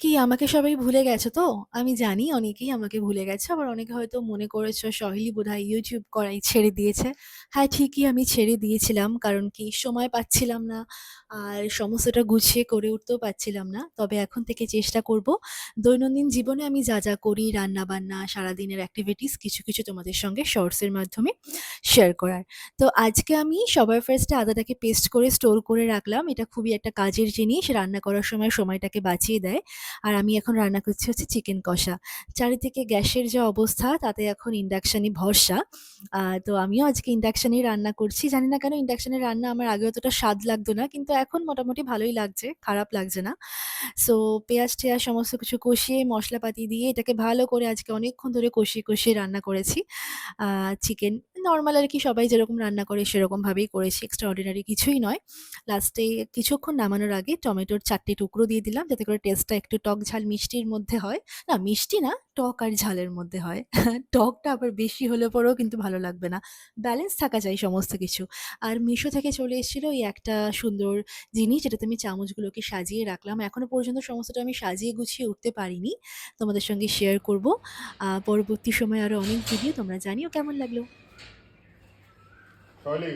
কি আমাকে সবাই ভুলে গেছো তো? আমি জানি অনেকেই আমাকে ভুলে গেছে। আবার অনেকে হয়তো মনে করেছো সহেলি বোধহয় YouTube করাই ছেড়ে দিয়েছে। হ্যাঁ, ঠিকই আমি ছেড়ে দিয়েছিলাম। কারণ কি সময় পাচ্ছিলাম না। আর সমস্তটা গুছিয়ে করে উঠতেও পারছিলাম না। তবে এখন থেকে চেষ্টা করব দৈনন্দিন জীবনে আমি যা করি রান্না-বান্না, সারাদিনের activities কিছু তোমাদের সঙ্গে শর্টস এর মাধ্যমে শেয়ার করার। তো আজকে আমি সবার ফার্স্টে আদাটাকে পেস্ট করে স্টোর করে রাখলাম। এটা খুবই একটা কাজের জিনিস। রান্না করার সময় সময়টাকে বাঁচিয়ে দেয়। আর আমি এখন রান্না করছি হচ্ছে চিকেন কষা। চারিদিকে গ্যাসের যা অবস্থা তাতে এখন ইন্ডাকশানই ভরসা। তো আমিও আজকে ইন্ডাকশানেই রান্না করছি। জানি না কেন ইন্ডাকশানের রান্না আমার আগে অতটা স্বাদ লাগতো না। কিন্তু এখন মোটামুটি ভালোই লাগছে, খারাপ লাগছে না। সো পেঁয়াজ-টেয়াজ সমস্ত কিছু কষিয়ে মশলাপাতি দিয়ে এটাকে ভালো করে আজকে অনেকক্ষণ ধরে কষিয়ে রান্না করেছি। চিকেন নরমাল আরকি সবাই যেরকম রান্না করে সেরকমভাবেই করেছি। এক্সট্রাঅর্ডিনারি কিছুই নয়। লাস্টে কিছুক্ষণ নামানোর আগে টমেটোর ৪ টে টুকরো দিয়ে দিলাম যাতে করে টেস্টটা একটু টক ঝাল মিষ্টির মধ্যে হয়। না মিষ্টি না, টক আর ঝালের মধ্যে হয়। টকটা আবার বেশি হলে পরেও কিন্তু ভালো লাগবে না। ব্যালেন্স থাকা চাই সমস্ত কিছু। আর মিশো থেকে চলে এসেছিল এই একটা সুন্দর জিনিস যেটাতে আমি চামচগুলোকে সাজিয়ে রাখলাম। এখনো পর্যন্ত সমস্তটা আমি সাজিয়ে গুছিয়ে উঠতে পারিনি। তোমাদের সঙ্গে শেয়ার করব। পরবর্তী সময়ে আরো অনেক ভিডিও তোমরা জানিও কেমন লাগলো। সলি